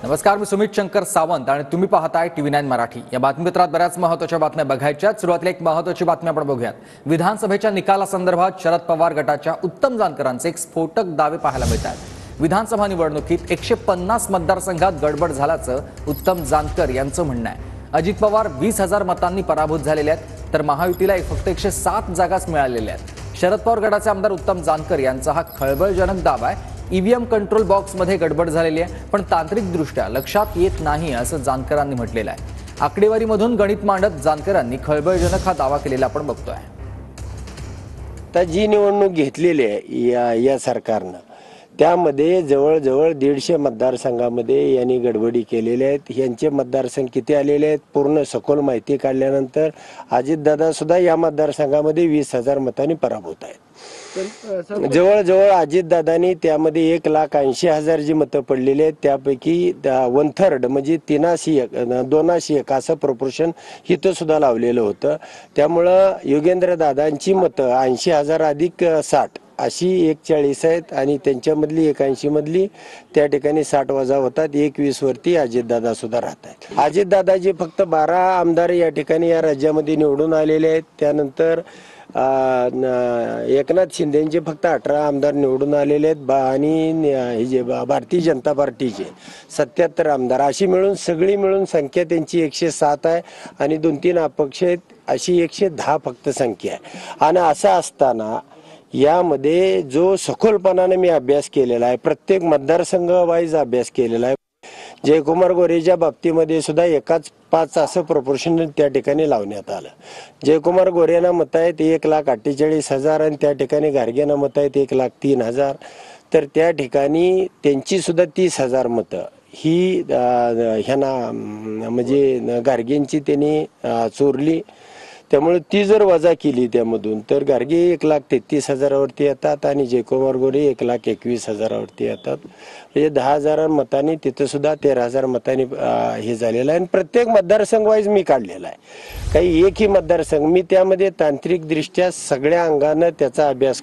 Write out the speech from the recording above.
नमस्कार, मी सुमित शंकर सावंत आणि तुम्ही पाहताय TV9 मराठी। या बातमीपत्रात बऱ्याच महत्त्वाच्या बातम्या बघायच्या। सुरुवातीला एक महत्त्वाची बातमी आपण बघूयात। विधानसभेच्या निकालासंदर्भात शरद पवार गटाच्या उत्तम जानकरांचे एक स्फोटक दावे पाहायला मिळतात। विधानसभा निवडणुकीत 150 मतदारसंघात गडबड झाल्याचं उत्तम जानकर यांचं म्हणणं आहे। अजित पवार 20,000 मतांनी पराभूत झालेले आहेत, तर महायुतीला फक्त 107 जागाच मिळालेल्या आहेत। शरद पवार गटाचे आमदार उत्तम जानकर यांचा हा खळबळजनक दावा आहे। ईव्हीएम कंट्रोल बॉक्समध्ये गडबड झालेली आहे, पण तांत्रिकदृष्ट्या लक्षात येत नाही असं जानकरांनी म्हटलेलं आहे। आकडेवारीमधून गणित मांडत जानकरांनी खळबळजनक हा दावा केलेला आपण बघतोय। तर जी निवडणूक घेतलेली आहे या सरकारनं, त्यामध्ये जवळजवळ 150 मतदारसंघामध्ये यांनी गडबडी केलेल्या आहेत। यांचे मतदारसंघ किती आलेले आहेत पूर्ण सखोल माहिती काढल्यानंतर अजितदादा सुद्धा या मतदारसंघामध्ये 20,000 मतांनी पराभूत आहेत। जवळजवळ अजितदादांनी त्यामध्ये 1,80,000 जी मतं पडलेली आहेत त्यापैकी 1/3 म्हणजे 2:1 असं प्रपोर्शन इथं सुद्धा लावलेलं होतं। त्यामुळं योगेंद्र दादांची मतं 80,000 अधिक 60 अशी 140 आहेत आणि त्यांच्यामधली 81 मधली त्या ठिकाणी 60 वजा होतात। 21 वरती अजितदादा सुद्धा राहत आहेत। अजितदादाजी फक्त 12 आमदार या ठिकाणी या राज्यामध्ये निवडून आलेले आहेत। त्यानंतर एकनाथ शिंदेचे फक्त 18 आमदार निवडून आलेले आहेत आणि हे जे भारतीय जनता पार्टीचे 77 आमदार अशी मिळून सगळी मिळून संख्या त्यांची 107 आहे आणि 2-3 अपक्ष आहेत, अशी 110 फक्त संख्या आहे। आणि असं असताना यामध्ये जो सखोलपणाने मी अभ्यास केलेला आहे, प्रत्येक मतदारसंघ वाईज अभ्यास केलेला आहे। जयकुमार गोरेच्या बाबतीमध्ये सुद्धा 1:5 असं प्रपोर्शन त्या ठिकाणी लावण्यात आलं। जयकुमार गोरेंना मतं आहेत 1,48,000 आणि त्या ठिकाणी गारगेंना मतं आहेत 1,03,000, तर त्या ठिकाणी त्यांची सुद्धा 30,000 मतं ही ह्यांना म्हणजे गारगेंची त्यांनी चोरली। त्यामुळे ती जर वजा केली त्यामधून तर गारगे 1,33,000 वरती येतात आणि जयकुमार गोरे 1,21,000 वरती येतात। म्हणजे 10,000 मतांनी तिथं सुद्धा 13,000 मतांनी हे झालेलं आहे। आणि प्रत्येक मतदारसंघ वाईज मी काढलेला आहे, काही एकही मतदारसंघ मी त्यामध्ये तांत्रिकदृष्ट्या सगळ्या अंगानं त्याचा अभ्यास